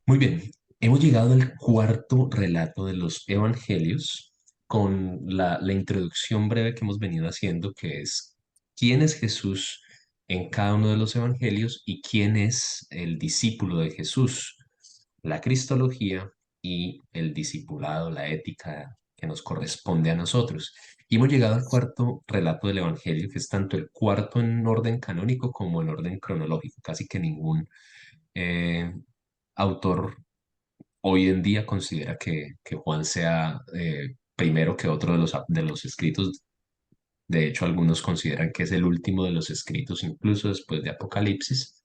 Muy bien, hemos llegado al cuarto relato de los evangelios con la introducción breve que hemos venido haciendo, que es quién es Jesús en cada uno de los evangelios y quién es el discípulo de Jesús, la cristología y el discipulado, la ética que nos corresponde a nosotros. Y hemos llegado al cuarto relato del evangelio, que es tanto el cuarto en orden canónico como en orden cronológico. Casi que ningún eh, autor hoy en día considera que Juan sea primero que otro de los escritos. De hecho, algunos consideran que es el último de los escritos, incluso después de Apocalipsis.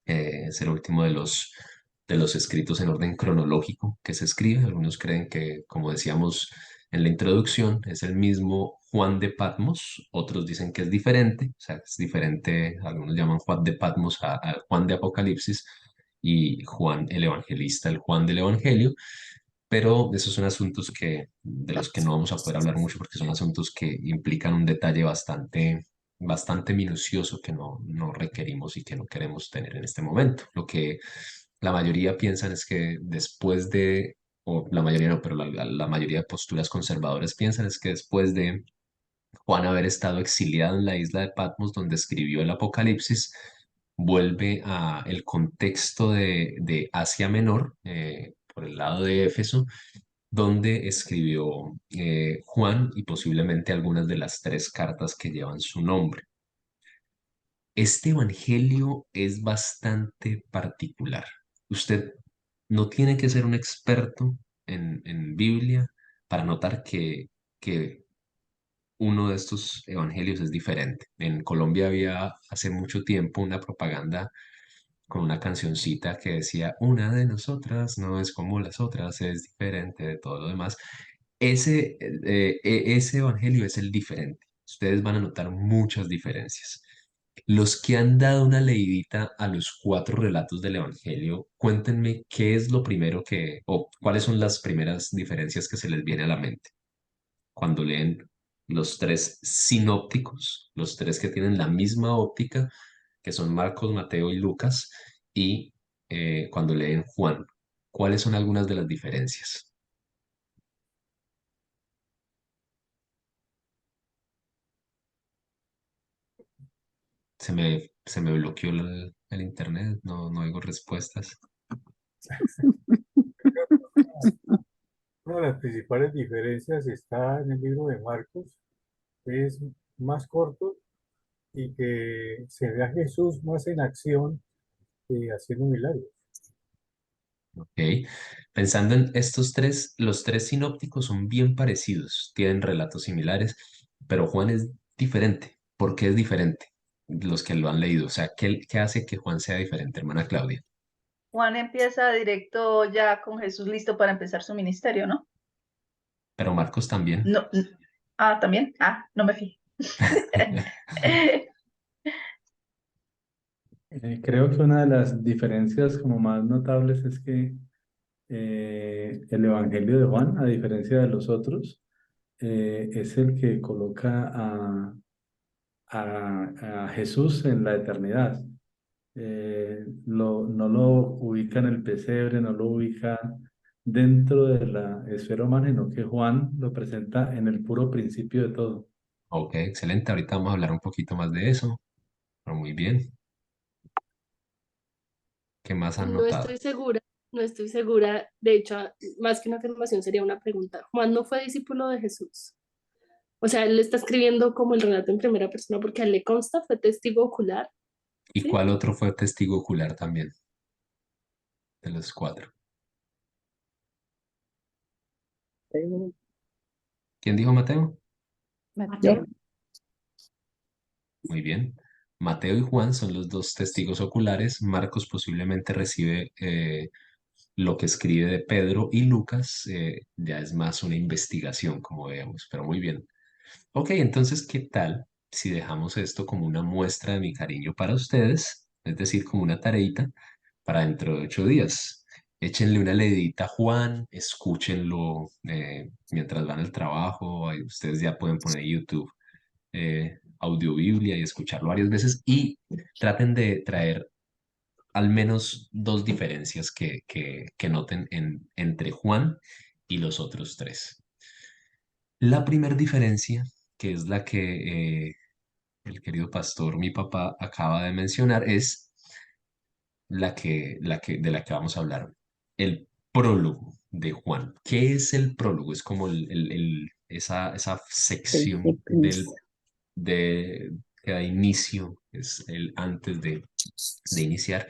Es el último de los escritos en orden cronológico que se escribe. Algunos creen que, como decíamos en la introducción, es el mismo Juan de Patmos. Otros dicen que es diferente, o sea, es diferente. Algunos llaman Juan de Patmos a Juan de Apocalipsis y Juan el Evangelista, el Juan del Evangelio. Pero esos son asuntos de los que no vamos a poder hablar mucho porque son asuntos que implican un detalle bastante minucioso que no requerimos y que no queremos tener en este momento. Lo que la mayoría piensan es que después de, o la mayoría no, pero la mayoría de posturas conservadoras piensan es que después de Juan haber estado exiliado en la isla de Patmos donde escribió el Apocalipsis, vuelve a el contexto de Asia Menor, por el lado de Éfeso, donde escribió Juan y posiblemente algunas de las tres cartas que llevan su nombre. Este evangelio es bastante particular. Usted no tiene que ser un experto en Biblia para notar que uno de estos evangelios es diferente. En Colombia había hace mucho tiempo una propaganda con una cancioncita que decía, una de nosotras no es como las otras, es diferente de todo lo demás. Ese evangelio es el diferente. Ustedes van a notar muchas diferencias. Los que han dado una leidita a los cuatro relatos del evangelio, cuéntenme qué es lo primero o cuáles son las primeras diferencias que se les viene a la mente cuando leen los tres sinópticos, los tres que tienen la misma óptica, que son Marcos, Mateo y Lucas, y cuando leen Juan. ¿Cuáles son algunas de las diferencias? Se me bloqueó el internet, no oigo respuestas. Una de las principales diferencias está en el libro de Marcos, que es más corto y que se ve a Jesús más en acción que haciendo milagros. ¿Ok? Pensando en estos tres, los tres sinópticos son bien parecidos, tienen relatos similares, pero Juan es diferente. ¿Por qué es diferente? Los que lo han leído, o sea, ¿qué hace que Juan sea diferente, hermana Claudia? Juan empieza directo ya con Jesús listo para empezar su ministerio, ¿no? Pero Marcos también. No, también. No me fijé. Creo que una de las diferencias como más notables es que el Evangelio de Juan, a diferencia de los otros, es el que coloca a Jesús en la eternidad. No lo ubica en el pesebre, no lo ubica dentro de la esfera humana, sino que Juan lo presenta en el puro principio de todo. Ok, excelente. Ahorita vamos a hablar un poquito más de eso, pero muy bien. ¿Qué más han No notado? estoy segura, no estoy segura. De hecho, más que una afirmación sería una pregunta. Juan no fue discípulo de Jesús. O sea, él está escribiendo como el relato en primera persona porque a él le consta, fue testigo ocular, ¿Y ¿sí? cuál otro fue testigo ocular también de los cuatro? ¿Quién dijo Mateo? Yo, Muy bien. Mateo y Juan son los dos testigos oculares. Marcos posiblemente recibe lo que escribe de Pedro y Lucas ya es más una investigación, como vemos, pero muy bien. Ok, entonces, ¿qué tal si dejamos esto como una muestra de mi cariño para ustedes? Es decir, como una tareita para dentro de 8 días. Échenle una leidita a Juan, escúchenlo mientras van al trabajo. Ahí ustedes ya pueden poner YouTube audiobiblia y escucharlo varias veces y traten de traer al menos dos diferencias que noten entre Juan y los otros tres. La primera diferencia, que es la que el querido pastor, mi papá, acaba de mencionar, es de la que vamos a hablar. El prólogo de Juan. ¿Qué es el prólogo? Es como esa sección que da inicio, es el antes de iniciar.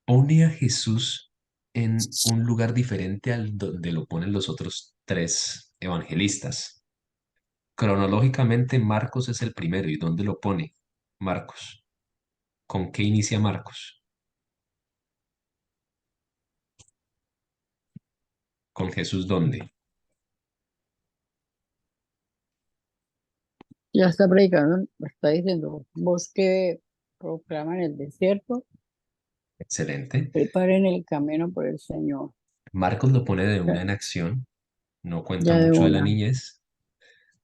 Pone a Jesús en un lugar diferente al donde lo ponen los otros tres evangelistas. Cronológicamente, Marcos es el primero. ¿Y dónde lo pone Marcos? ¿Con qué inicia Marcos? ¿Con Jesús dónde? Ya está predicando, está diciendo, vos que proclaman el desierto, Excelente. preparen el camino por el Señor. Marcos lo pone de una Ya, en acción, no cuenta ya de mucho de la una. niñez,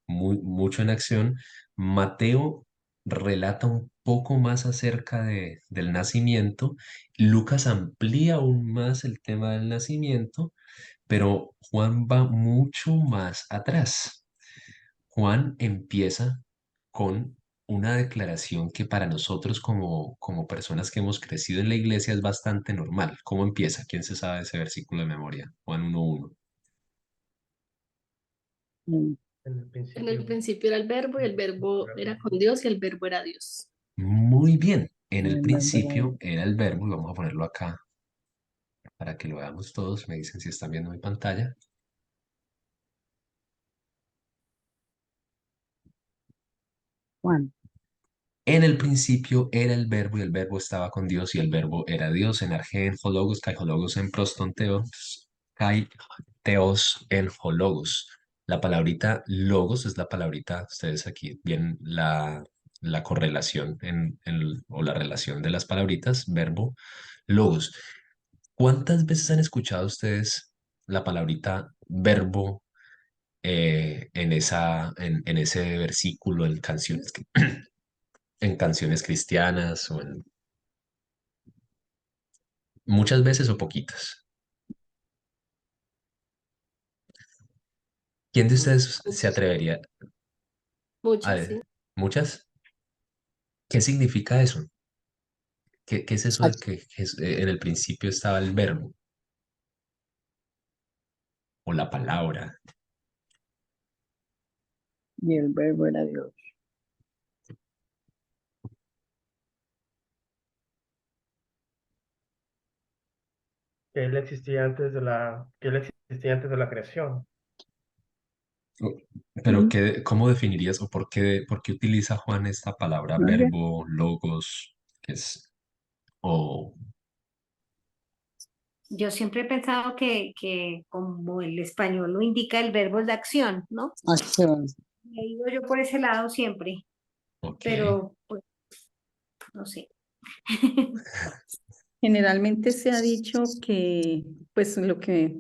mucho en acción. Mateo relata un poco más acerca del nacimiento. Lucas amplía aún más el tema del nacimiento, pero Juan va mucho más atrás. Juan empieza con una declaración que para nosotros como personas que hemos crecido en la iglesia es bastante normal. ¿Cómo empieza? ¿Quién se sabe ese versículo de memoria? Juan 1:1. Mm. En el En el principio. principio era el verbo y el verbo era con Dios y el verbo era Dios. Muy bien. En el Bueno, principio era el verbo, y vamos a ponerlo acá para que lo veamos todos. Me dicen si están viendo mi pantalla. Juan, En el principio era el verbo y el verbo estaba con Dios y el verbo era Dios en argé en hologos, kai hologos en prostonteos, kai teos en hologos. La palabrita logos es la palabrita, ustedes aquí ven la correlación o la relación de las palabritas, verbo, logos. ¿Cuántas veces han escuchado ustedes la palabrita verbo en ese versículo en canciones, en canciones cristianas o en muchas veces o poquitas? ¿Quién de ustedes se atrevería a Muchas, sí. muchas? ¿Qué significa eso? ¿Qué es eso de aquí, que en el principio estaba el verbo o la palabra? y el verbo era Dios. Que él existía antes de la creación. O- Pero Mm. ¿cómo definirías o por qué utiliza Juan esta palabra ¿No sé? verbo, logos, que es, o Yo siempre he pensado que como el español lo indica, el verbo es la acción, ¿no? Acción. He ido yo por ese lado siempre, ok, pero pues no sé. Generalmente se ha dicho que, pues lo que,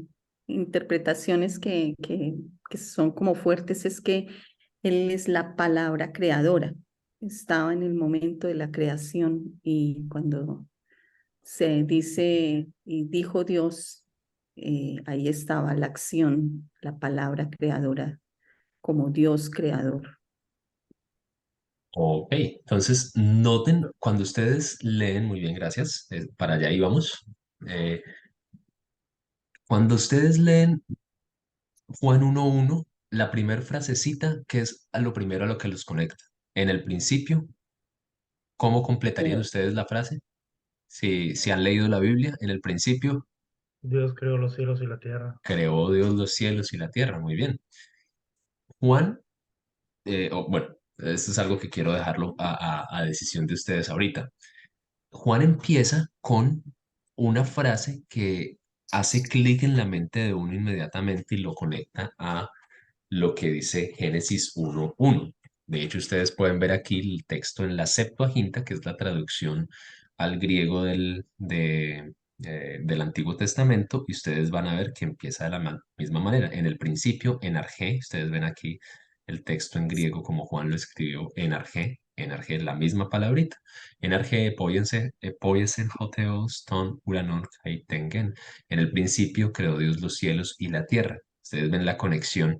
interpretaciones que son como fuertes es que Él es la palabra creadora. Estaba en el momento de la creación y cuando se dice y dijo Dios, ahí estaba la acción, la palabra creadora, como Dios creador. ok. Entonces, noten cuando ustedes leen, muy bien, gracias, para allá íbamos. Eh, Cuando ustedes leen Juan 1:1, la primera frasecita, que es a lo primero a lo que los conecta. En el principio, ¿cómo completarían ustedes la frase? Si han leído la Biblia, en el principio Dios creó los cielos y la tierra. creó Dios los cielos y la tierra. Muy bien. Juan, bueno, esto es algo que quiero dejarlo a decisión de ustedes ahorita. Juan empieza con una frase que hace clic en la mente de uno inmediatamente y lo conecta a lo que dice Génesis 1:1. De hecho, ustedes pueden ver aquí el texto en la Septuaginta, que es la traducción al griego del Antiguo Testamento, y ustedes van a ver que empieza de la misma manera. En el principio, en arjé, ustedes ven aquí el texto en griego como Juan lo escribió en arjé, Enarge, la misma palabrita. Enarge, epoiesen, hoteos, ton, uranon, kai, tengen. En el principio creó Dios los cielos y la tierra. Ustedes ven la conexión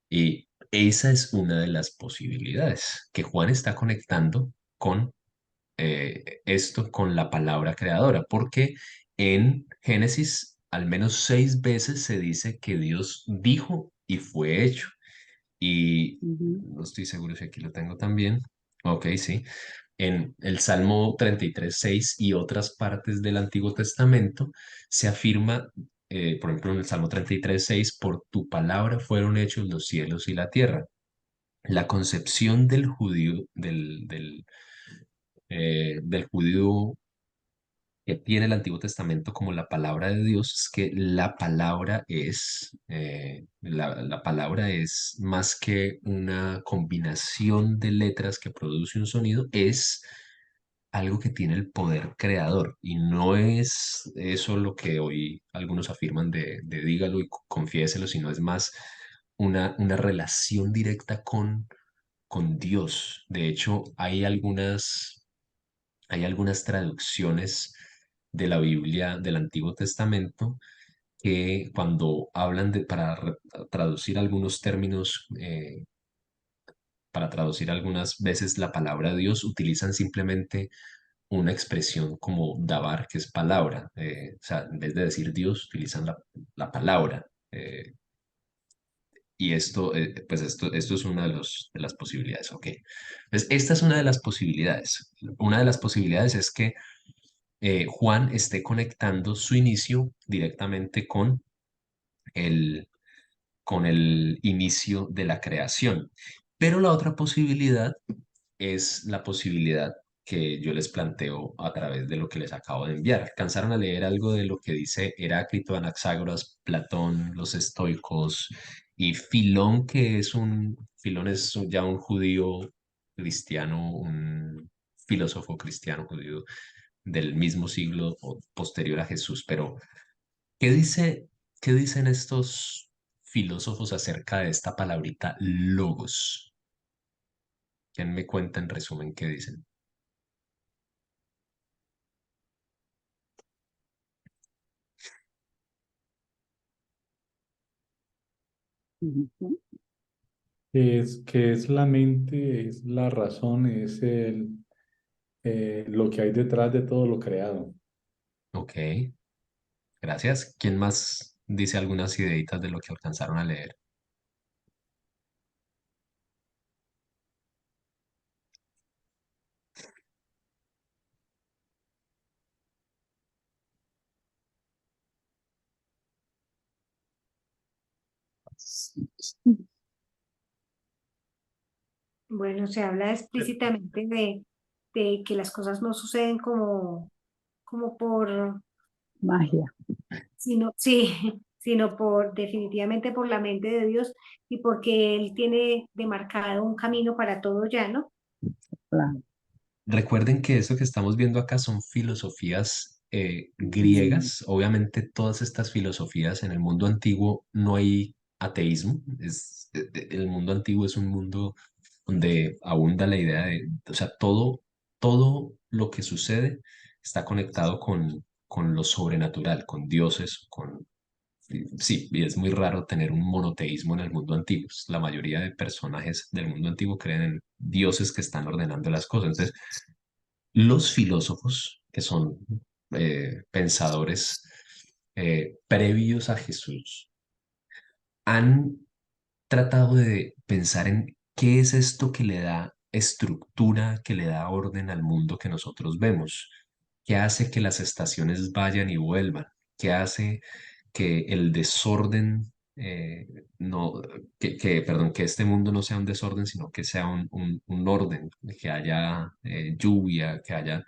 y esa es una de las posibilidades que Juan está conectando con esto, con la palabra creadora, porque en Génesis al menos 6 veces se dice que Dios dijo y fue hecho. Y Ujú. no estoy seguro si aquí lo tengo también. Ok, sí. En el Salmo 33:6 y otras partes del Antiguo Testamento se afirma, por ejemplo, en el Salmo 33:6, por tu palabra fueron hechos los cielos y la tierra. La concepción del judío, del judío que tiene el Antiguo Testamento como la palabra de Dios es que la palabra es más que una combinación de letras que produce un sonido, es algo que tiene el poder creador y no es eso lo que hoy algunos afirman de dígalo y confiéselo, sino es más una relación directa con Dios. De hecho, hay algunas traducciones de la Biblia del Antiguo Testamento que cuando hablan traducir algunos términos, para traducir algunas veces la palabra Dios, utilizan simplemente una expresión como dabar, que es palabra. O sea, en vez de decir Dios, utilizan la palabra. Y esto es una de las posibilidades. Ok. Pues esta es una de las posibilidades. Una de las posibilidades es que Juan esté conectando su inicio directamente el, con el inicio de la creación. Pero la otra posibilidad es la posibilidad que yo les planteo a través de lo que les acabo de enviar. ¿Alcanzaron a leer algo de lo que dice Heráclito, Anaxágoras, Platón, los estoicos y Filón, Filón es ya un judío cristiano, un filósofo cristiano judío del mismo siglo o posterior a Jesús? Pero, ¿qué dice, qué dicen estos filósofos acerca de esta palabrita logos? ¿Quién me cuenta en resumen qué dicen? Ujú. Que es la mente, es la razón, es lo que hay detrás de todo lo creado. Ok, gracias. ¿Quién más dice algunas ideitas de lo que alcanzaron a leer? Bueno, se habla explícitamente de que las cosas no suceden como por, Magia. sí, sino definitivamente por la mente de Dios y porque Él tiene demarcado un camino para todo ya, ¿no? Claro. Recuerden que eso que estamos viendo acá son filosofías Mm. griegas. Obviamente todas estas filosofías en el mundo antiguo no hay ateísmo. El mundo antiguo es un mundo donde abunda la idea o sea, todo lo que sucede está conectado con lo sobrenatural, con dioses, sí, y es muy raro tener un monoteísmo en el mundo antiguo. La mayoría de personajes del mundo antiguo creen en dioses que están ordenando las cosas. Entonces, los filósofos, que son pensadores previos a Jesús, han tratado de pensar en qué es esto que le da estructura, que le da orden al mundo que nosotros vemos, qué hace que las estaciones vayan y vuelvan, qué hace que el desorden, no, perdón, que este mundo no sea un desorden, sino que sea un orden, que haya lluvia, que haya...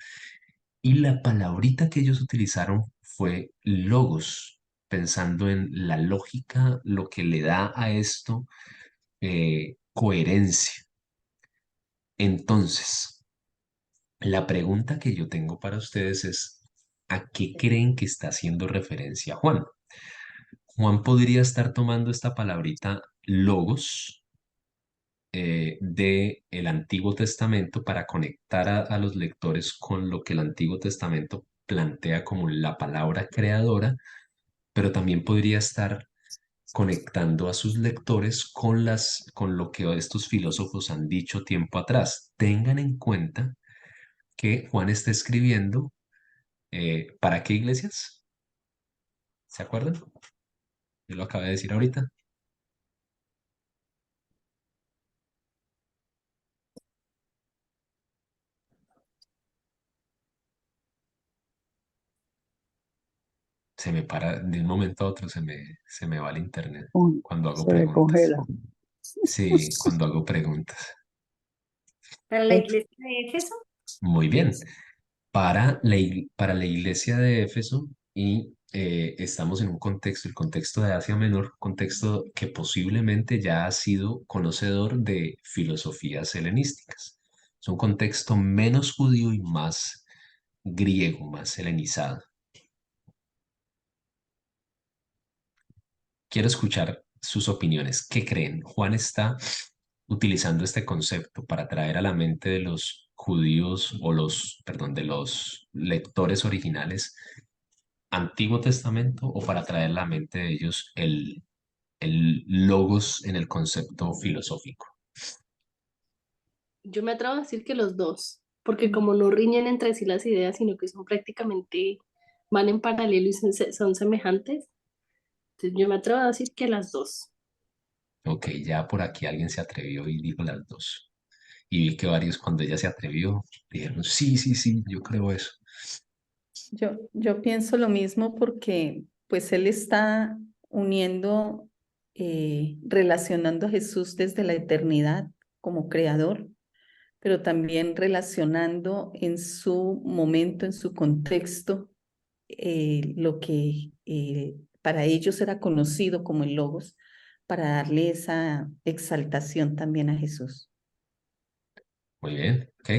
Y la palabrita que ellos utilizaron fue logos, pensando en la lógica, lo que le da a esto coherencia. Entonces, la pregunta que yo tengo para ustedes es, ¿a qué creen que está haciendo referencia Juan? Juan podría estar tomando esta palabrita logos de el Antiguo Testamento para conectar a los lectores con lo que el Antiguo Testamento plantea como la palabra creadora, pero también podría estar conectando a sus lectores con lo que estos filósofos han dicho tiempo atrás. Tengan en cuenta que Juan está escribiendo, ¿para qué iglesias? ¿Se acuerdan? Yo lo acabé de decir ahorita. Se me para, de un momento a otro se me va el internet cuando hago Se me preguntas. congela. Sí, cuando hago preguntas. Para la Eh, iglesia de Éfeso, Muy bien. Para la iglesia de Éfeso y estamos en un contexto, el contexto de Asia Menor, contexto que posiblemente ya ha sido conocedor de filosofías helenísticas. Es un contexto menos judío y más griego, más helenizado. Quiero escuchar sus opiniones. ¿Qué creen? Juan está utilizando este concepto para traer a la mente de los judíos o perdón, de los lectores originales Antiguo Testamento o para traer a la mente de ellos el logos en el concepto filosófico. Yo me atrevo a decir que los dos, porque como no riñen entre sí las ideas, sino que son prácticamente, van en paralelo y son semejantes, entonces yo me atrevo a decir que las dos. Ok, ya por aquí alguien se atrevió y dijo las dos. Y vi que varios cuando ella se atrevió dijeron, sí, sí, sí, yo creo eso. Yo pienso lo mismo porque pues él está uniendo, relacionando a Jesús desde la eternidad como creador, pero también relacionando en su momento, en su contexto, lo que para ellos era conocido como el Logos, para darle esa exaltación también a Jesús. Muy bien, ok.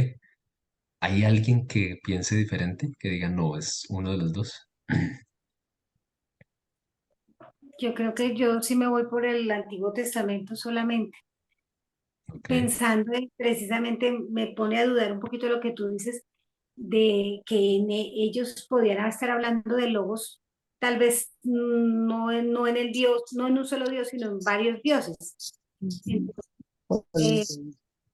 ¿Hay alguien que piense diferente? Que diga, no, es uno de los dos. yo creo que yo sí me voy por el Antiguo Testamento solamente, Ok, pensando en, precisamente me pone a dudar un poquito lo que tú dices, de que ellos podrían estar hablando de logos, tal vez no en el Dios, no en un solo Dios, sino en varios dioses. Eh,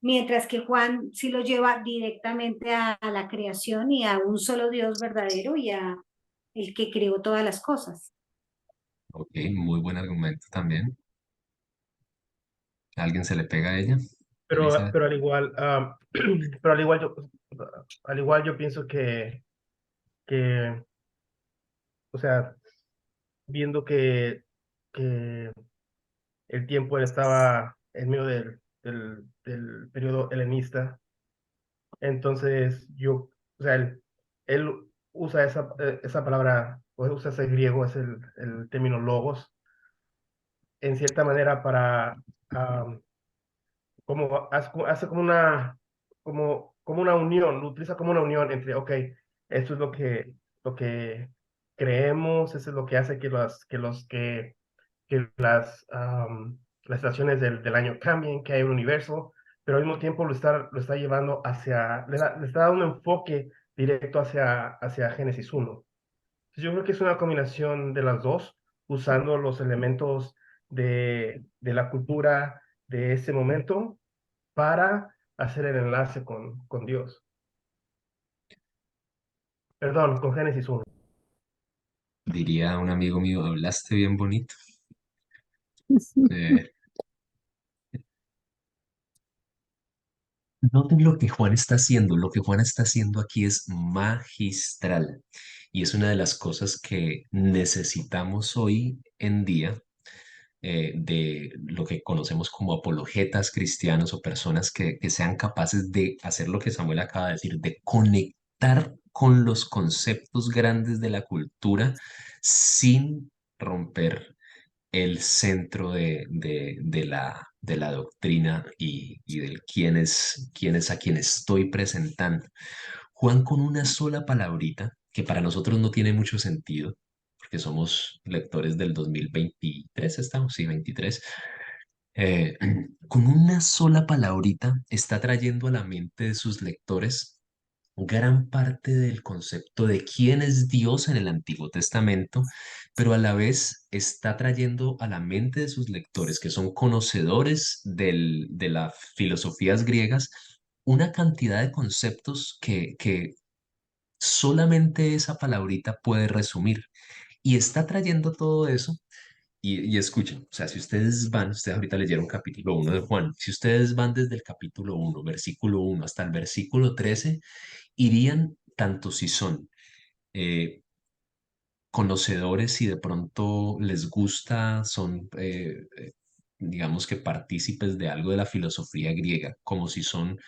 Mientras que Juan sí lo lleva directamente a la creación y a un solo Dios verdadero y a el que creó todas las cosas. ok, muy buen argumento también. ¿A ¿Alguien se le pega a ella? Pero, Elizabeth. pero al igual, pero al igual yo pienso que, o sea, viendo que el tiempo él estaba en medio del periodo helenista, entonces o sea, él usa esa palabra, o usa ese griego, es el término logos, en cierta manera para, como, hace como una unión, lo utiliza como una unión entre, ok, esto es lo que creemos, eso es lo que hace que las estaciones del año cambien, que hay un universo, pero al mismo tiempo lo está llevando le está dando un enfoque directo hacia Génesis 1. Entonces, yo creo que es una combinación de las dos, usando los elementos de la cultura de ese momento para hacer el enlace con Dios. Perdón, con Génesis 1. Diría un amigo mío, hablaste bien bonito. Eh, Noten lo que Juan está haciendo. Lo que Juan está haciendo aquí es magistral. Y es una de las cosas que necesitamos hoy en día de lo que conocemos como apologetas cristianos o personas que sean capaces de hacer lo que Samuel acaba de decir, de conectar con los conceptos grandes de la cultura sin romper el centro de la doctrina y del quién es a quien estoy presentando. Juan con una sola palabrita, que para nosotros no tiene mucho sentido, porque somos lectores del 2023, estamos, sí, 23, eh, con una sola palabrita está trayendo a la mente de sus lectores gran parte del concepto de quién es Dios en el Antiguo Testamento, pero a la vez está trayendo a la mente de sus lectores, que son conocedores de las filosofías griegas, una cantidad de conceptos que solamente esa palabrita puede resumir. Y está trayendo todo eso. Y escuchen, o sea, si ustedes van, ustedes ahorita leyeron capítulo 1 de Juan, si ustedes van desde el capítulo 1 versículo 1 hasta el versículo 13 irían tanto si son eh, conocedores y de pronto les gusta, son, digamos que partícipes de algo de la filosofía griega, como si son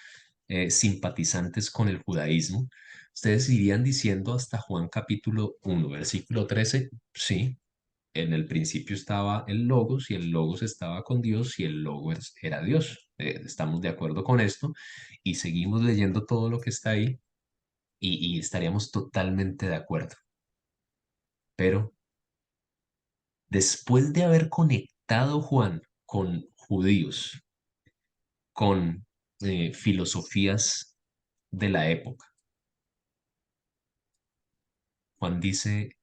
simpatizantes con el judaísmo. Ustedes irían diciendo hasta Juan capítulo 1 versículo 13 sí, en el principio estaba el Logos y el Logos estaba con Dios y el Logos era Dios. Estamos de acuerdo con esto y seguimos leyendo todo lo que está ahí y estaríamos totalmente de acuerdo. Pero después de haber conectado Juan con judíos, con filosofías de la época, Juan dice,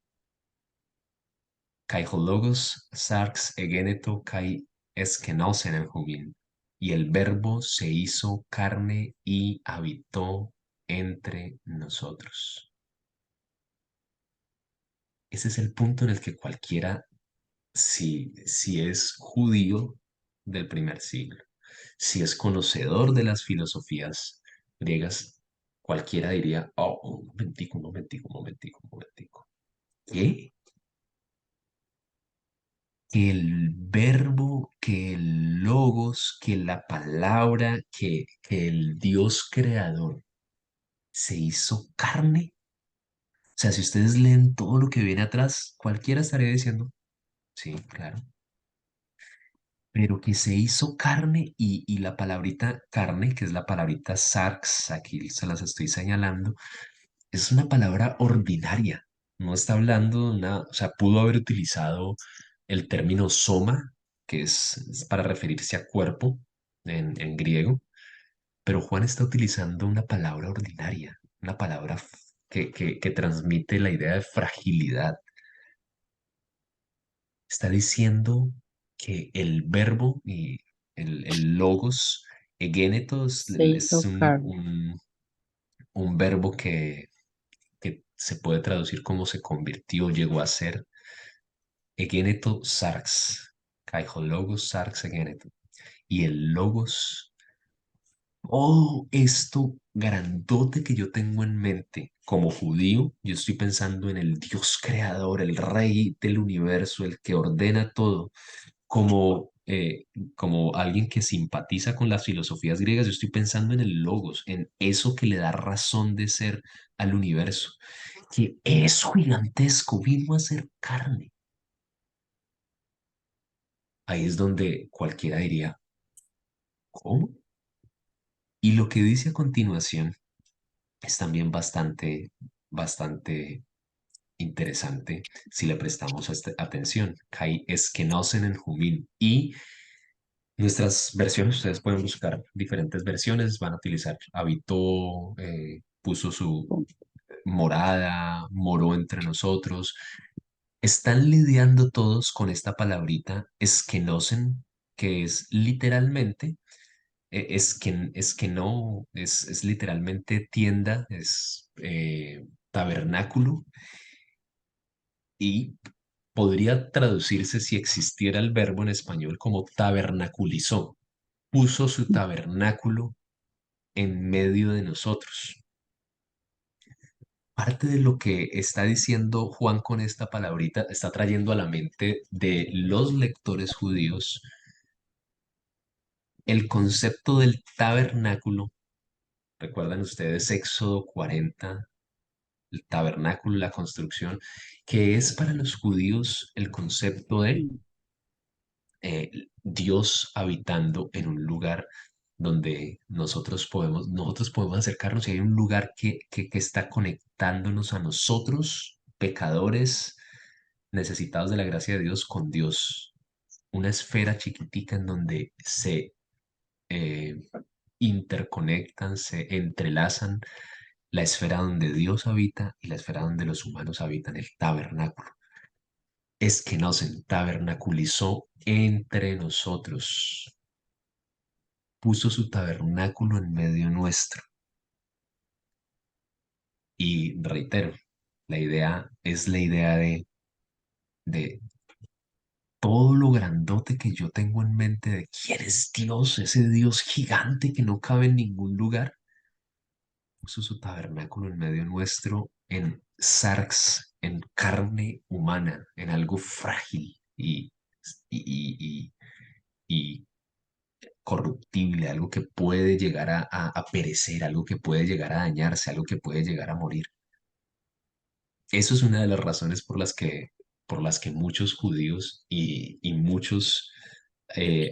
kai ho logos sarx egeneto kai eskenausen en jubin. Y el verbo se hizo carne y habitó entre nosotros. Ese es el punto en el que cualquiera, si es judío del primer siglo, si es conocedor de las filosofías griegas, cualquiera diría, oh, un momentico, un momentico, un momentico, un momentico. ¿Qué? Que el verbo, que el logos, que la palabra, que el Dios creador se hizo carne. O sea, si ustedes leen todo lo que viene atrás, cualquiera estaría diciendo, sí, claro. Pero que se hizo carne y la palabrita carne, que es la palabrita sarx, aquí se las estoy señalando, es una palabra ordinaria. No está hablando de una, o sea, pudo haber utilizado el término soma, que es para referirse a cuerpo en griego, pero Juan está utilizando una palabra ordinaria, una palabra que transmite la idea de fragilidad. Está diciendo que el verbo y el logos, egenetos, Se es hizo carne. un verbo que se puede traducir como se convirtió, llegó a ser egeneto sarx, kaiho logos sarx egeneto. Y el logos, oh, esto grandote que yo tengo en mente como judío, yo estoy pensando en el Dios creador, el rey del universo, el que ordena todo, como alguien que simpatiza con las filosofías griegas, yo estoy pensando en el logos, en eso que le da razón de ser al universo, que eso gigantesco vino a ser carne. Ahí es donde cualquiera diría, ¿cómo? Y lo que dice a continuación es también bastante interesante si le prestamos atención. Kai esquenosen en Jumín. Y nuestras versiones, ustedes pueden buscar diferentes versiones, van a utilizar habitó, puso su morada, moró entre nosotros. Están lidiando todos con esta palabrita esquenosen, que es literalmente, es que no, es literalmente tienda, es tabernáculo y podría traducirse si existiera el verbo en español como tabernaculizó, puso su tabernáculo en medio de nosotros. Parte de lo que está diciendo Juan con esta palabrita está trayendo a la mente de los lectores judíos el concepto del tabernáculo. ¿Recuerdan ustedes Éxodo 40, el tabernáculo, la construcción, que es para los judíos el concepto de Dios habitando en un lugar donde nosotros podemos acercarnos y hay un lugar que está conectándonos a nosotros, pecadores, necesitados de la gracia de Dios, con Dios. una esfera chiquitica en donde se eh, interconectan, se entrelazan la esfera donde Dios habita y la esfera donde los humanos habitan, el tabernáculo. Es que nos tabernaculizó entre nosotros, puso su tabernáculo en medio nuestro. Y reitero, la idea es la idea de todo lo grandote que yo tengo en mente de quién es Dios, ese Dios gigante que no cabe en ningún lugar, puso su tabernáculo en medio nuestro en sarx, en carne humana, en algo frágil y, y corruptible, algo que puede llegar a perecer, algo que puede llegar a dañarse, algo que puede llegar a morir. Eso es una de las razones por las que muchos judíos y muchos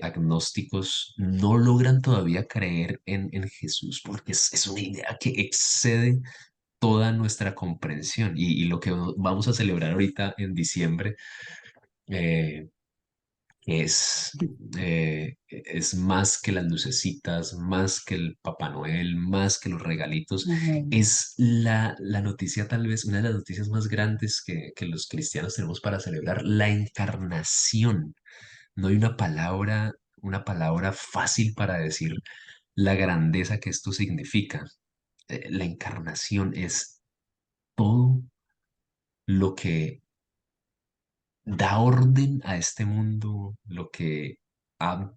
agnósticos no logran todavía creer en Jesús, porque es una idea que excede toda nuestra comprensión. Y lo que vamos a celebrar ahorita en diciembre eh, es, es más que las lucecitas, más que el Papá Noel, más que los regalitos. Ay, Es la noticia, tal vez, una de las noticias más grandes que los cristianos tenemos para celebrar, la encarnación. No hay una palabra fácil para decir la grandeza que esto significa. La encarnación es todo lo que da orden a este mundo, lo que ha,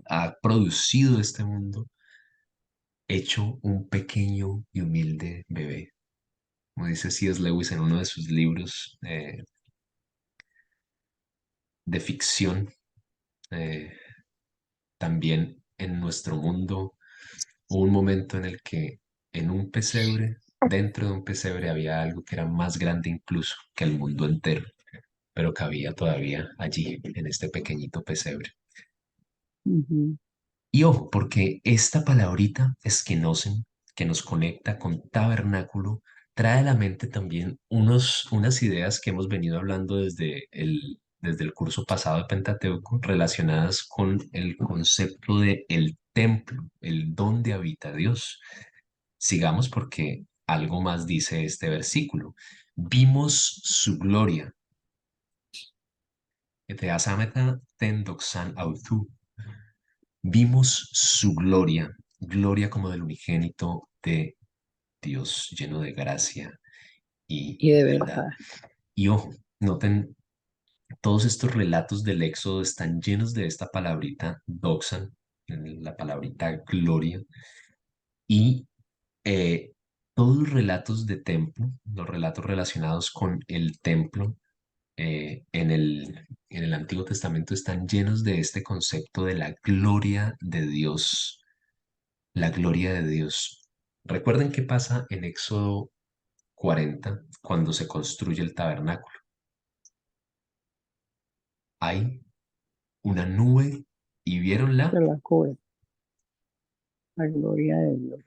ha producido este mundo, hecho un pequeño y humilde bebé. Como dice C.S. Lewis en uno de sus libros de ficción, eh, también en nuestro mundo hubo un momento en el que en un pesebre, dentro de un pesebre había algo que era más grande incluso que el mundo entero, pero cabía todavía allí, en este pequeñito pesebre. ujú. Y ojo, porque esta palabrita esquenosen, que nos conecta con tabernáculo, trae a la mente también unas ideas que hemos venido hablando desde el curso pasado de Pentateuco, relacionadas con el concepto de el templo, el donde habita Dios. Sigamos porque algo más dice este versículo. Vimos su gloria. Eteasameta ten doxan autu. Vimos su gloria, gloria como del unigénito de Dios, lleno de gracia y Y de verdad. verdad. Y ojo, noten, todos estos relatos del Éxodo están llenos de esta palabrita doxan, la palabrita gloria, y eh, todos los relatos de templo, los relatos relacionados con el templo en el Antiguo Testamento están llenos de este concepto de la gloria de Dios, la gloria de Dios. Recuerden qué pasa en Éxodo 40 cuando se construye el tabernáculo. Hay una nube y vieron Se la cubre, la gloria de Dios.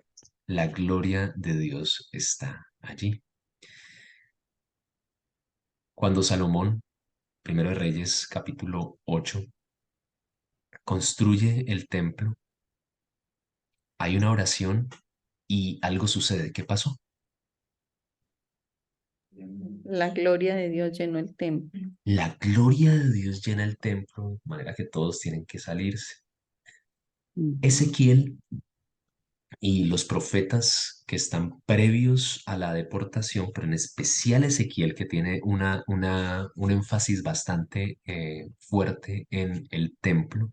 la gloria de Dios está allí. Cuando Salomón, Primero de Reyes, capítulo 8, construye el templo, hay una oración y algo sucede. ¿Qué pasó? La gloria de Dios llenó el templo. La gloria de Dios llena el templo, de manera que todos tienen que salirse. Ujú. Ezequiel y los profetas que están previos a la deportación, pero en especial Ezequiel, que tiene un énfasis bastante fuerte en el templo.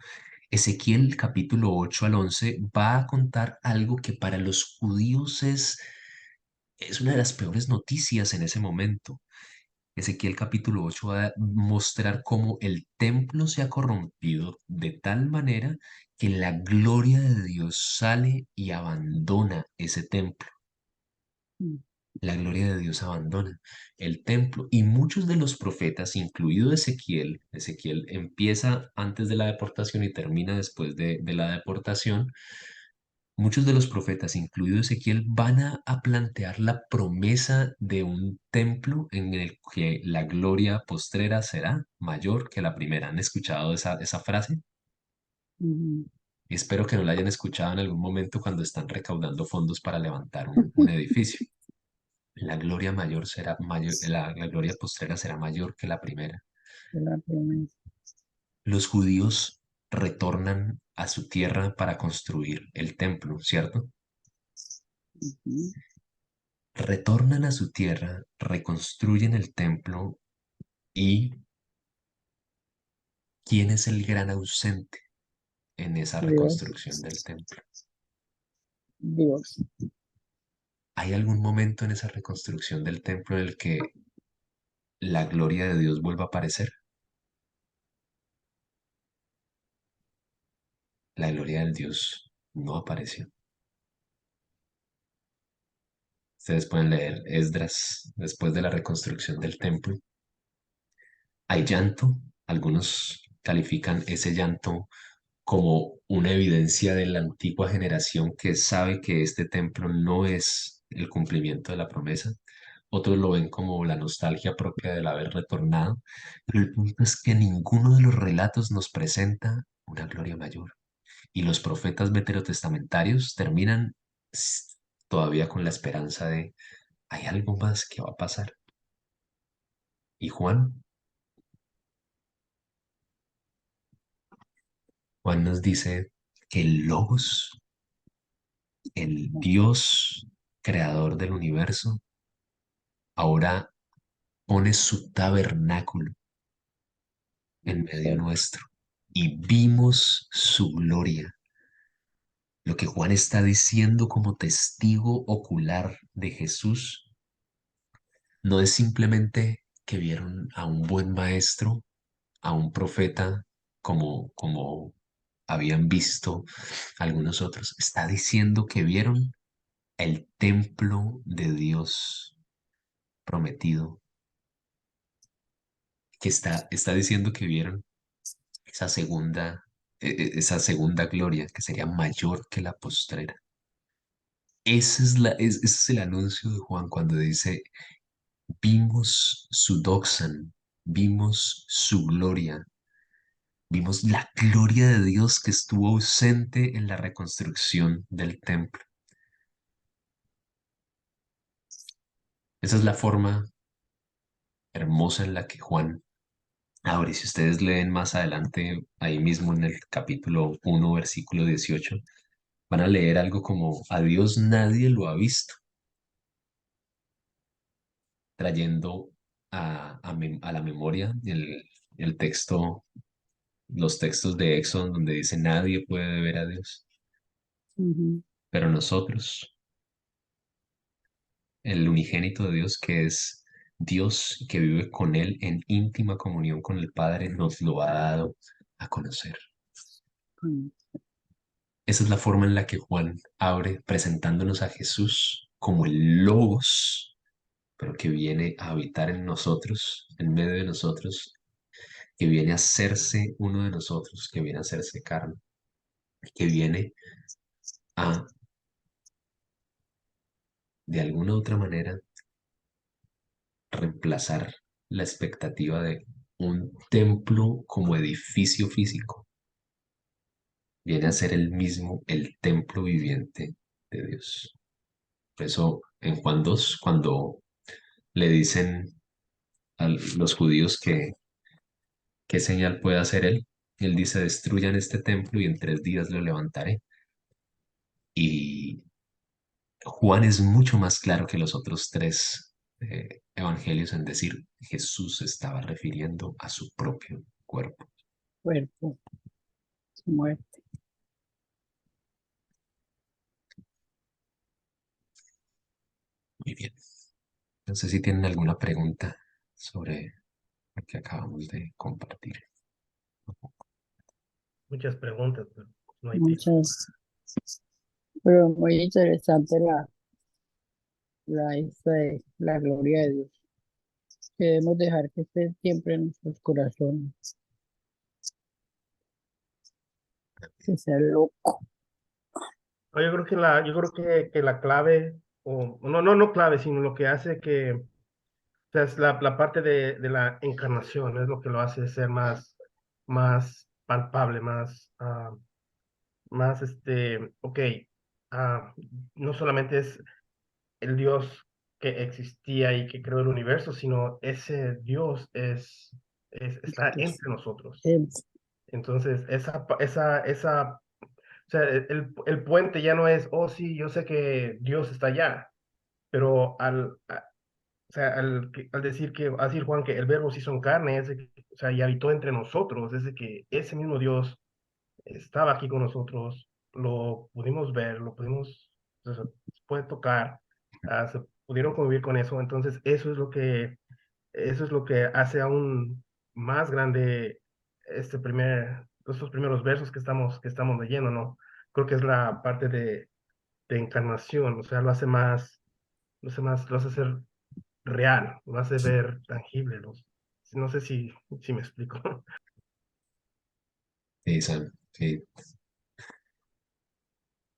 Ezequiel capítulo 8 al 11 va a contar algo que para los judíos es una de las peores noticias en ese momento. Ezequiel capítulo 8 va a mostrar cómo el templo se ha corrompido de tal manera que la gloria de Dios sale y abandona ese templo. Mm. La gloria de Dios abandona el templo y muchos de los profetas, incluido Ezequiel, Ezequiel empieza antes de la deportación y termina después de la deportación, Muchos de los profetas, incluido Ezequiel, van a plantear la promesa de un templo en el que la gloria postrera será mayor que la primera. ¿Han escuchado esa frase? Ujú. Y espero que no la hayan escuchado en algún momento cuando están recaudando fondos para levantar un edificio. La gloria mayor será mayor, la gloria postrera será mayor que la primera. La promesa. Los judíos retornan a su tierra para construir el templo, ¿cierto? Ujú. Retornan a su tierra, reconstruyen el templo y ¿quién es el gran ausente en esa Dios, reconstrucción del templo? Dios. ¿Hay algún momento en esa reconstrucción del templo en el que la gloria de Dios vuelva a aparecer? La gloria del Dios no apareció. Ustedes pueden leer Esdras después de la reconstrucción del templo. Hay llanto, algunos califican ese llanto como una evidencia de la antigua generación que sabe que este templo no es el cumplimiento de la promesa. Otros lo ven como la nostalgia propia del haber retornado. Pero el punto es que ninguno de los relatos nos presenta una gloria mayor. Y los profetas veterotestamentarios terminan todavía con la esperanza de hay algo más que va a pasar. Y Juan nos dice que el Logos, el Dios creador del universo, ahora pone su tabernáculo en medio nuestro y vimos su gloria. Lo que Juan está diciendo como testigo ocular de Jesús no es simplemente que vieron a un buen maestro, a un profeta, como habían visto algunos otros. Está diciendo que vieron el templo de Dios prometido, que está diciendo que vieron esa esa segunda gloria que sería mayor que la postrera. Ese es el anuncio de Juan cuando dice, vimos su doxan, vimos su gloria, vimos la gloria de Dios que estuvo ausente en la reconstrucción del templo. Esa es la forma hermosa en la que Juan abre. Si ustedes leen más adelante, ahí mismo en el capítulo 1, versículo 18, van a leer algo como, a Dios nadie lo ha visto, trayendo a la memoria el texto, los textos de Éxodo donde dice, nadie puede ver a Dios, Ujú. pero nosotros, el unigénito de Dios, que es Dios y que vive con Él en íntima comunión con el Padre, nos lo ha dado a conocer. Con- Esa es la forma en la que Juan abre presentándonos a Jesús como el Logos, pero que viene a habitar en nosotros, en medio de nosotros, que viene a hacerse uno de nosotros, que viene a hacerse carne, que viene a, de alguna u otra manera, reemplazar la expectativa de un templo como edificio físico. Viene a ser el mismo, el templo viviente de Dios. Por eso en Juan 2, cuando le dicen a los judíos que qué señal puede hacer él, él dice, destruyan este templo y en 3 días lo levantaré. Y Juan es mucho más claro que los otros tres evangelios en decir Jesús se estaba refiriendo a su propio cuerpo. Cuerpo, su muerte. Muy bien. No sé si tienen alguna pregunta sobre lo que acabamos de compartir. Muchas preguntas, pero no hay tiempo. Muchas, pero muy interesante la gloria de Dios. Debemos dejar que esté siempre en nuestros corazones, que sea loco. Yo creo que la clave, o no clave, sino lo que hace que, o sea, es la parte de la encarnación, es lo que lo hace ser más palpable, más ok, ah, no solamente es el Dios que existía y que creó el universo, sino ese Dios está Entonces, entre nosotros. el- Entonces, o sea, el puente ya no es, oh sí, yo sé que Dios está allá, pero o sea, al decir Juan que el verbo se hizo en carne, o sea, y habitó entre nosotros, es de que ese mismo Dios estaba aquí con nosotros, lo pudimos ver, o sea, se puede tocar, se pudieron convivir con eso, entonces eso es lo que hace aún más grande estos primeros versos que estamos leyendo, ¿no? Creo que es la parte de encarnación, o sea, lo hace ser real, lo hace ver tangible, no sé si me explico. Sí, Sam, sí,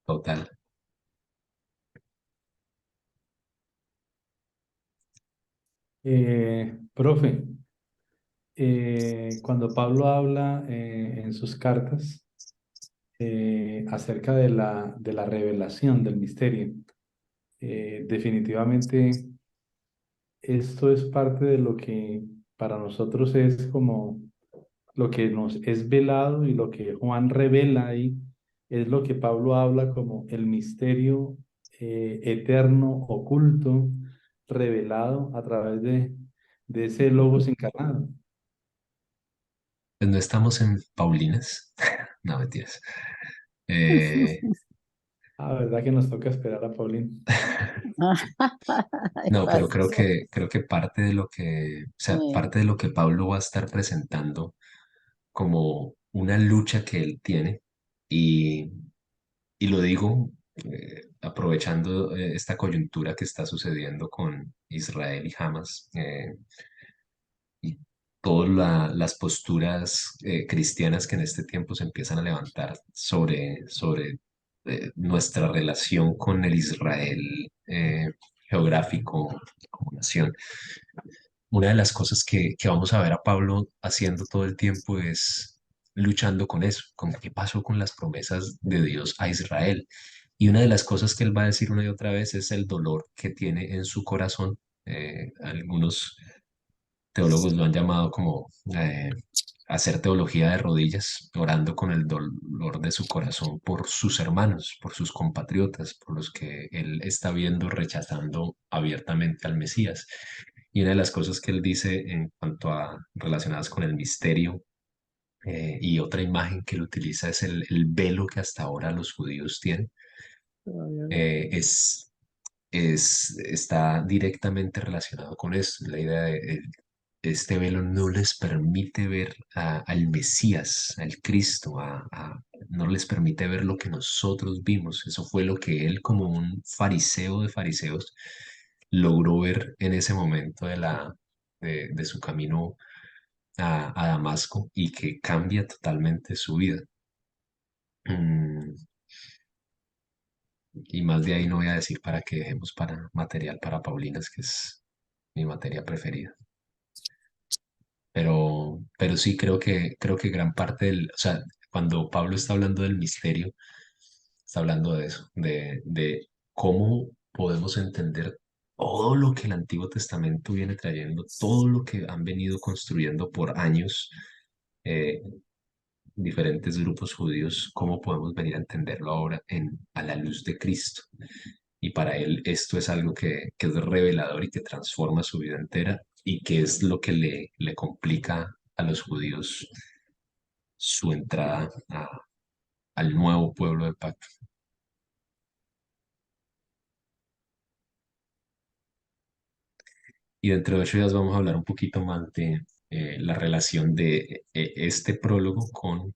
total. Profe, cuando Pablo habla en sus cartas acerca de la revelación del misterio, definitivamente esto es parte de lo que para nosotros es como lo que nos es velado, y lo que Juan revela ahí es lo que Pablo habla como el misterio eterno, oculto, revelado a través de ese Logos encarnado. Pues no estamos en Paulinas. No, mentiras. Eh, Ah, ¿verdad que nos toca esperar a Paulín? Ay, no, pero pastor. creo que parte de lo que, o sea, Eh, parte de lo que Pablo va a estar presentando como una lucha que él tiene, y, y lo digo aprovechando esta coyuntura que está sucediendo con Israel y Hamas, y todas las posturas cristianas que en este tiempo se empiezan a levantar sobre nuestra relación con el Israel geográfico como nación. Una de las cosas que vamos a ver a Pablo haciendo todo el tiempo es luchando con eso, con qué pasó con las promesas de Dios a Israel. Y una de las cosas que él va a decir una y otra vez es el dolor que tiene en su corazón. Algunos teólogos lo han llamado como hacer teología de rodillas, orando con el dolor de su corazón por sus hermanos, por sus compatriotas, por los que él está viendo rechazando abiertamente al Mesías. Y una de las cosas que él dice en cuanto a relacionadas con el misterio, y otra imagen que él utiliza es el velo que hasta ahora los judíos tienen. todavía no. Está directamente relacionado con eso. La idea de este velo no les permite ver al Mesías, al Cristo, no les permite ver lo que nosotros vimos. Eso fue lo que él, como un fariseo de fariseos, logró ver en ese momento de su camino a Damasco, y que cambia totalmente su vida. Mm, Y más de ahí no voy a decir para que dejemos para material para Paulinas, que es mi materia preferida. Pero sí creo que gran parte o sea, cuando Pablo está hablando del misterio, está hablando de eso, de cómo podemos entender todo lo que el Antiguo Testamento viene trayendo, todo lo que han venido construyendo por años eh, diferentes grupos judíos, cómo podemos venir a entenderlo ahora a la luz de Cristo. Y para él esto es algo que es revelador y que transforma su vida entera, y que es lo que le complica a los judíos su entrada al nuevo pueblo del pacto. Y dentro de 8 días vamos a hablar un poquito más de la relación de este prólogo con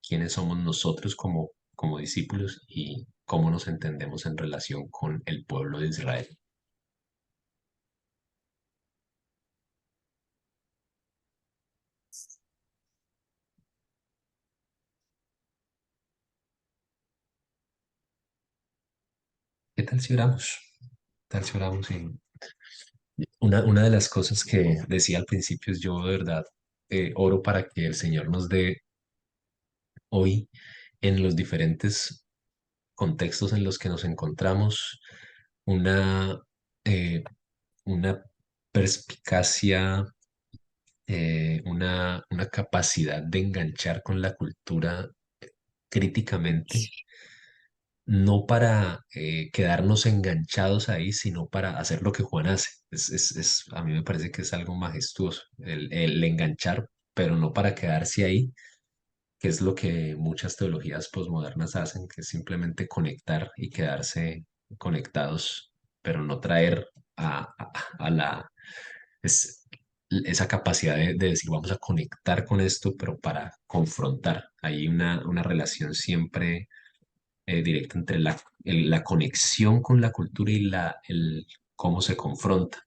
quiénes somos nosotros como discípulos, y cómo nos entendemos en relación con el pueblo de Israel. ¿Qué tal si oramos? ¿Qué tal si oramos? Y una de las cosas que decía al principio es yo de verdad oro para que el Señor nos dé hoy en los diferentes contextos en los que nos encontramos una, eh, una perspicacia, una capacidad de enganchar con la cultura críticamente, no para quedarnos enganchados ahí, sino para hacer lo que Juan hace. A mí me parece que es algo majestuoso, el enganchar, pero no para quedarse ahí, que es lo que muchas teologías posmodernas hacen, que es simplemente conectar y quedarse conectados, pero no traer a la, es, esa capacidad de decir vamos a conectar con esto, pero para confrontar. Hay una relación siempre directa entre la conexión con la cultura y cómo se confronta,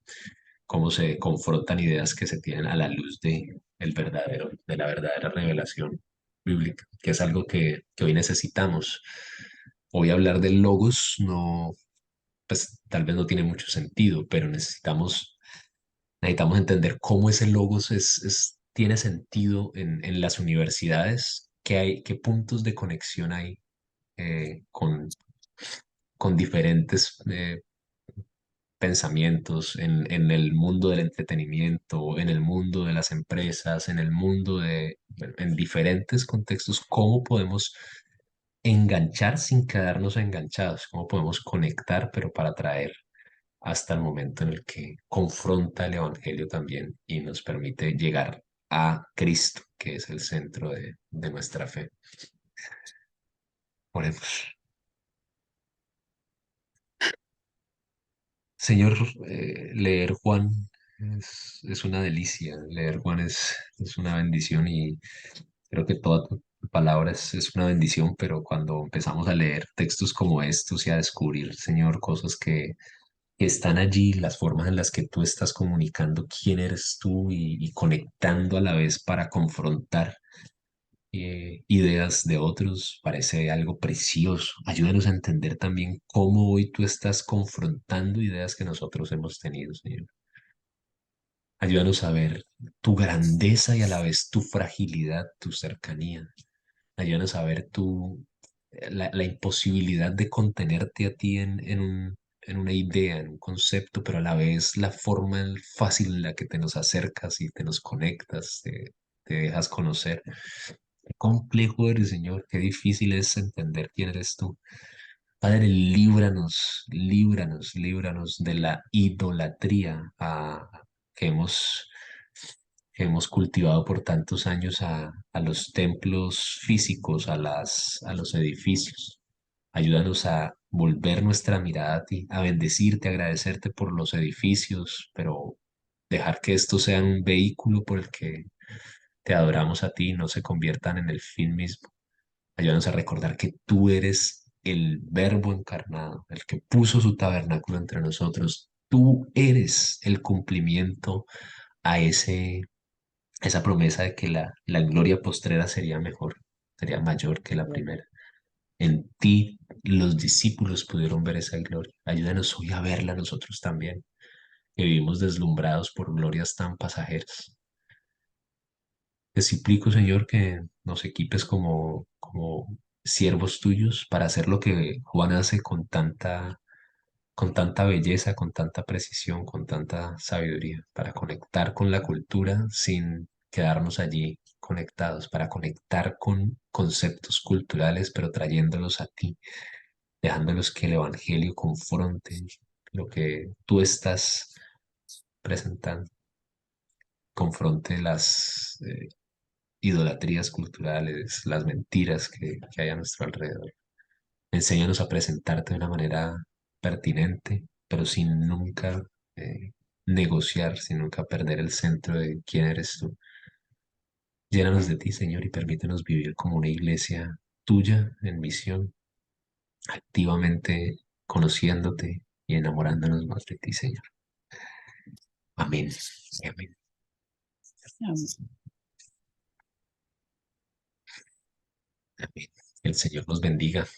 cómo se confrontan ideas que se tienen a la luz de la verdadera revelación bíblica, que es algo que hoy necesitamos. Hoy hablar del logos no, pues tal vez no tiene mucho sentido, pero necesitamos entender cómo ese logos tiene sentido en las universidades, qué puntos de conexión hay con diferentes pensamientos en el mundo del entretenimiento, en el mundo de las empresas, en el mundo bueno, en diferentes contextos, cómo podemos enganchar sin quedarnos enganchados, cómo podemos conectar, pero para traer hasta el momento en el que confronta el Evangelio también y nos permite llegar a Cristo, que es el centro de nuestra fe. Oremos. Señor, leer Juan es una delicia, leer Juan es una bendición y creo que toda tu palabra es una bendición, pero cuando empezamos a leer textos como estos y a descubrir, Señor, cosas que están allí, las formas en las que tú estás comunicando quién eres tú y conectando a la vez para confrontar ideas de otros, parece algo precioso. Ayúdanos a entender también cómo hoy tú estás confrontando ideas que nosotros hemos tenido, Señor. Ayúdanos a ver tu grandeza y a la vez tu fragilidad, tu cercanía. Ayúdanos a ver la imposibilidad de contenerte a ti en una idea, en un concepto, pero a la vez la forma fácil en la que te nos acercas y te nos conectas, te dejas conocer. Qué complejo eres, Señor, qué difícil es entender quién eres tú. Padre, líbranos, líbranos, líbranos de la idolatría que hemos, que hemos cultivado por tantos años a los templos físicos, a los edificios. Ayúdanos a volver nuestra mirada a ti, a bendecirte, a agradecerte por los edificios, pero dejar que estos sean un vehículo por el que te adoramos a ti y no se conviertan en el fin mismo. Ayúdanos a recordar que tú eres el Verbo encarnado, el que puso su tabernáculo entre nosotros. Tú eres el cumplimiento a esa promesa de que la gloria postrera sería mejor, sería mayor que la primera. En ti los discípulos pudieron ver esa gloria. Ayúdanos hoy a verla nosotros también, que vivimos deslumbrados por glorias tan pasajeras. Te suplico, Señor, que nos equipes como siervos tuyos para hacer lo que Juan hace con tanta belleza, con tanta precisión, con tanta sabiduría, para conectar con la cultura sin quedarnos allí conectados, para conectar con conceptos culturales, pero trayéndolos a ti, dejándolos que el Evangelio confronte lo que tú estás presentando, confronte las idolatrías culturales, las mentiras que hay a nuestro alrededor. Enséñanos a presentarte de una manera pertinente, pero sin nunca eh, negociar, sin nunca perder el centro de quién eres tú. Llénanos de ti, Señor, y permítenos vivir como una iglesia tuya en misión, activamente conociéndote y enamorándonos más de ti, Señor. Amén. Amén. Amén. Amén. El Señor nos bendiga.